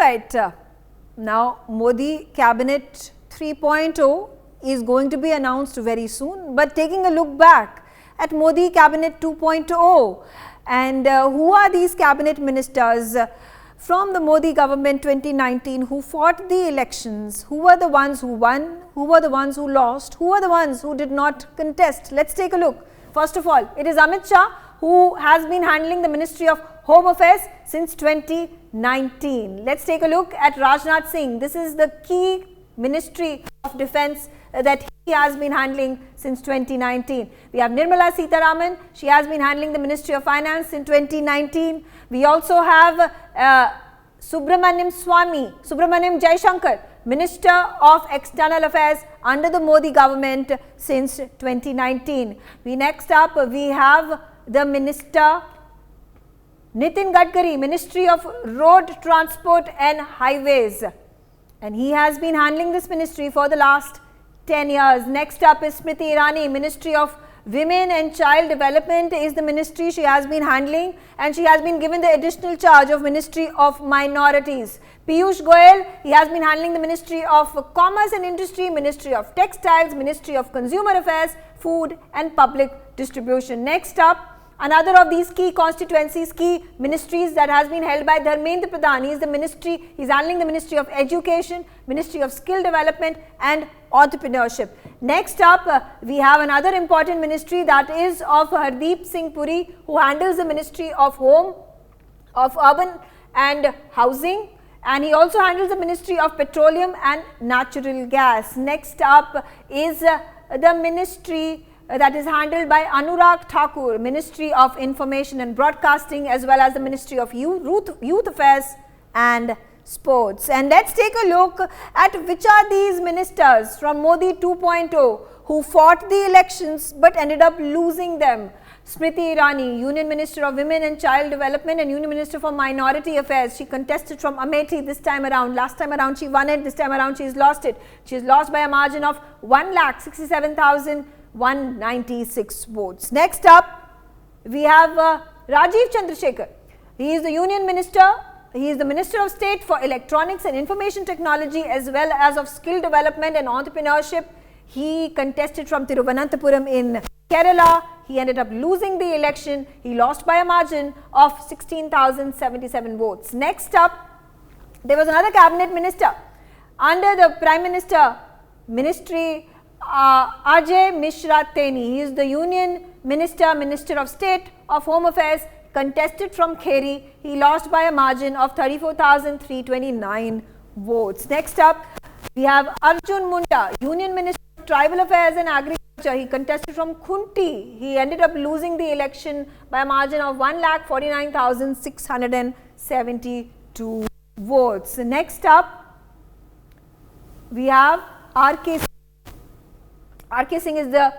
right. Now, Modi Cabinet 3.0 is going to be announced very soon, but taking a look back at Modi Cabinet 2.0 and who are these cabinet ministers from the Modi government 2019 who fought the elections, who were the ones who won, who were the ones who lost, who were the ones who did not contest. Let's take a look. First of all, it is Amit Shah, who has been handling the Ministry of Home Affairs since 2019. Let's take a look at Rajnath Singh. This is the key Ministry of Defence that he has been handling since 2019. We have Nirmala Sitharaman. She has been handling the Ministry of Finance in 2019. We also have Subramaniam Jaishankar, Minister of External Affairs under the Modi government since 2019. Next up, we have the Minister Nitin Gadkari, Ministry of Road Transport and Highways, and he has been handling this ministry for the last 10 years. Next up is Smriti Irani, Ministry of Women and Child Development is the ministry she has been handling, and she has been given the additional charge of Ministry of Minorities. Piyush Goyal, he has been handling the Ministry of Commerce and Industry, Ministry of Textiles, Ministry of Consumer Affairs, Food and Public Distribution. Next up, another of these key constituencies, key ministries that has been held by Dharmendra Pradhan. He is handling the Ministry of Education, Ministry of Skill Development and Entrepreneurship. Next up, we have another important ministry, that is of Hardeep Singh Puri, who handles the Ministry of Home, of Urban and Housing, and he also handles the Ministry of Petroleum and Natural Gas. Next up is the ministry that is handled by Anurag Thakur, Ministry of Information and Broadcasting, as well as the Ministry of Youth Affairs and Sports. And let's take a look at which are these ministers from Modi 2.0 who fought the elections but ended up losing them. Smriti Irani, Union Minister of Women and Child Development and Union Minister for Minority Affairs. She contested from Amethi this time around. Last time around she won it, this time around she has lost it. She has lost by a margin of 1,67,196 votes. Next up, we have Rajiv Chandrasekhar. He is the Union Minister. He is the Minister of State for Electronics and Information Technology, as well as of Skill Development and Entrepreneurship. He contested from Thiruvananthapuram in Kerala. He ended up losing the election. He lost by a margin of 16,077 votes. Next up, there was another cabinet minister under the Prime Minister Ministry, Ajay Mishra Teni. He is the Union Minister, Minister of State of Home Affairs, contested from Kheri. He lost by a margin of 34,329 votes. Next up, we have Arjun Munda, Union Minister of Tribal Affairs and Agriculture. He contested from Khunti. He ended up losing the election by a margin of 1,49,672 votes. Next up, we have R.K. Singh is the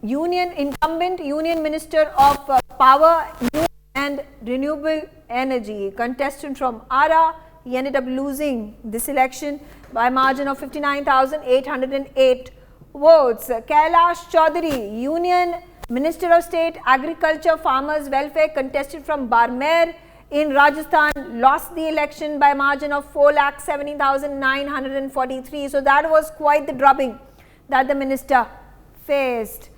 incumbent Union Minister of Power, New and Renewable Energy. Contestant from Ara. He ended up losing this election by a margin of 59,808 votes. Kailash Chaudhary, Union Minister of State, Agriculture, Farmers Welfare, contested from Barmer in Rajasthan, lost the election by a margin of 4,70,943. So that was quite the drubbing that the minister faced.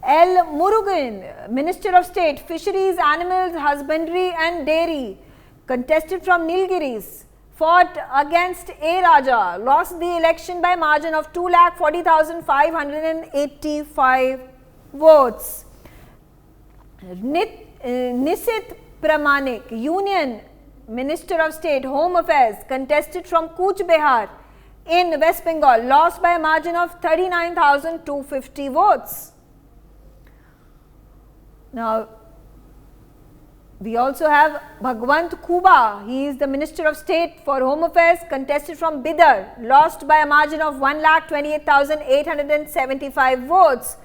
L. Murugan, Minister of State, Fisheries, Animals, Husbandry and Dairy, contested from Nilgiris, fought against A. Raja, lost the election by margin of 2,40,585 votes. Nisit Pramanik, Union Minister of State, Home Affairs, contested from Cooch Behar in West Bengal, lost by a margin of 39,250 votes. Now, we also have Bhagwant Kuba. He is the Minister of State for Home Affairs, contested from Bidar, lost by a margin of 1,28,875 votes.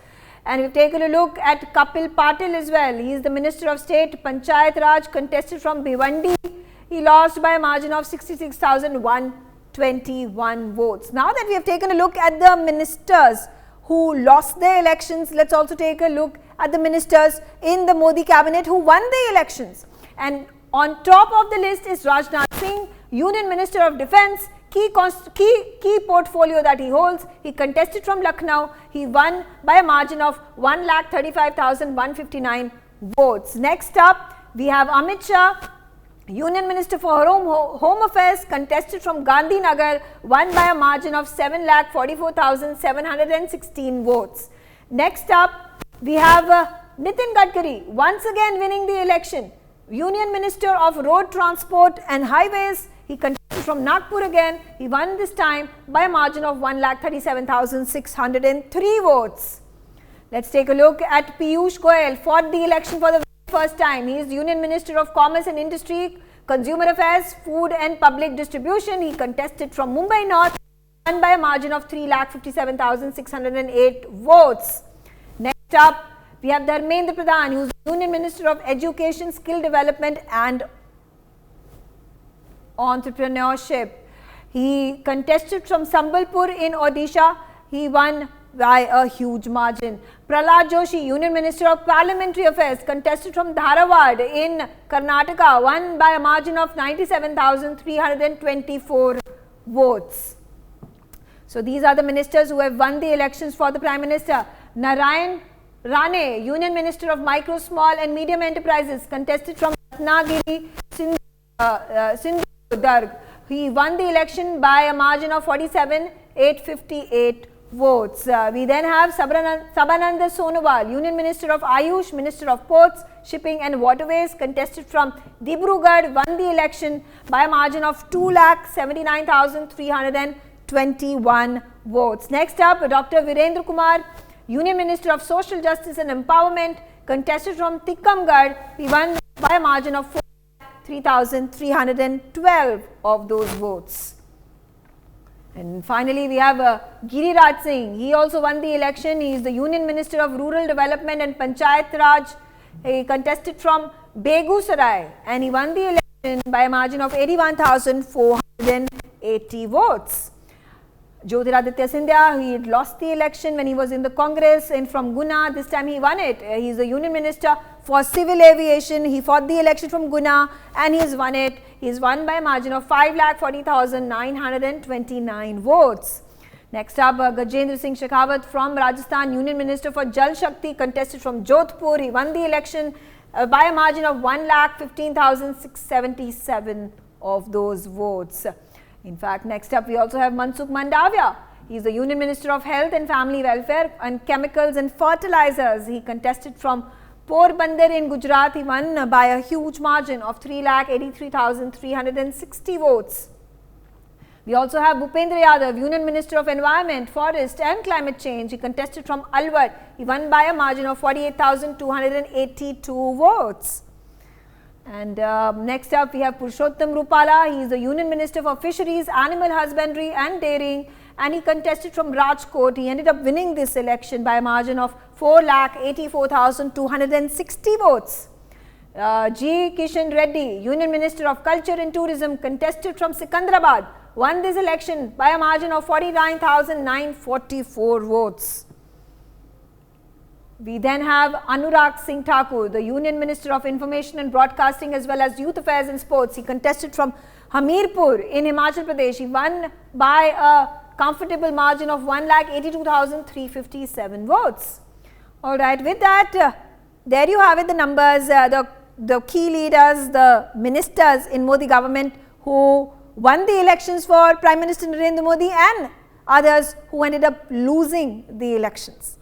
And we've taken a look at Kapil Patil as well. He is the Minister of State, Panchayat Raj, contested from Bhiwandi. He lost by a margin of 66,121 votes. Now that we have taken a look at the ministers who lost their elections, let's also take a look at the ministers in the Modi cabinet who won the elections. And on top of the list is Rajnath Singh, Union Minister of Defence, key portfolio that he holds. He contested from Lucknow. He won by a margin of 1,35,159 votes. Next up, we have Amit Shah, Union Minister for Home Affairs, contested from Gandhinagar, won by a margin of 7,44,716 votes. Next up, we have Nitin Gadkari, once again winning the election. Union Minister of Road Transport and Highways, he contested from Nagpur again. He won this time by a margin of 1,37,603 votes. Let's take a look at Piyush Goyal, fought the election for the first time. He is Union Minister of Commerce and Industry, Consumer Affairs, Food and Public Distribution. He contested from Mumbai North, won by a margin of 3,57,608 votes. Next up, we have Dharmendra Pradhan, who is Union Minister of Education, Skill Development and Entrepreneurship. He contested from Sambalpur in Odisha. He won by a huge margin. Prahlad Joshi, Union Minister of Parliamentary Affairs, contested from Dharwad in Karnataka, won by a margin of 97,324 votes. So these are the ministers who have won the elections for the Prime Minister. Narayan Rane, Union Minister of Micro, Small and Medium Enterprises, contested from Ratnagiri, Sindhudurg. He won the election by a margin of 47,858 votes. We then have Sabananda Sonowal, Union Minister of Ayush, Minister of Ports, Shipping and Waterways, contested from Dibrugarh, won the election by a margin of 2,79,321 votes. Next up, Dr. Virendra Kumar, Union Minister of Social Justice and Empowerment, contested from Tikkamgarh. He won by a margin of 3,312 of those votes. And finally, we have Giriraj Singh. He also won the election. He is the Union Minister of Rural Development and Panchayat Raj. He contested from Begusarai and he won the election by a margin of 81,480 votes. Jyotiraditya Scindia, he had lost the election when he was in the Congress, and from Guna, this time he won it. He is the Union Minister for Civil Aviation. He fought the election from Guna and he has won it. He has won by a margin of 5,40,929 votes. Next up, Gajendra Singh Shekhawat from Rajasthan, Union Minister for Jal Shakti, contested from Jodhpur. He won the election by a margin of 1,15,677 of those votes. In fact, next up we also have Mansukh Mandavia. He is the Union Minister of Health and Family Welfare and Chemicals and Fertilizers. He contested from Porbandar in Gujarat. He won by a huge margin of 3,83,360 votes. We also have Bhupendra Yadav, Union Minister of Environment, Forest and Climate Change. He contested from Alwar. He won by a margin of 48,282 votes. And next up we have Purushottam Rupala. He is the Union Minister for Fisheries, Animal Husbandry and Dairying, and he contested from Rajkot. He ended up winning this election by a margin of 4,84,260 votes. G. Kishan Reddy, Union Minister of Culture and Tourism, contested from Sikandrabad, won this election by a margin of 49,944 votes. We then have Anurag Singh Thakur, the Union Minister of Information and Broadcasting as well as Youth Affairs and Sports. He contested from Hamirpur in Himachal Pradesh. He won by a comfortable margin of 1,82,357 votes. Alright, with that, there you have it, the numbers, the key leaders, the ministers in Modi government who won the elections for Prime Minister Narendra Modi and others who ended up losing the elections.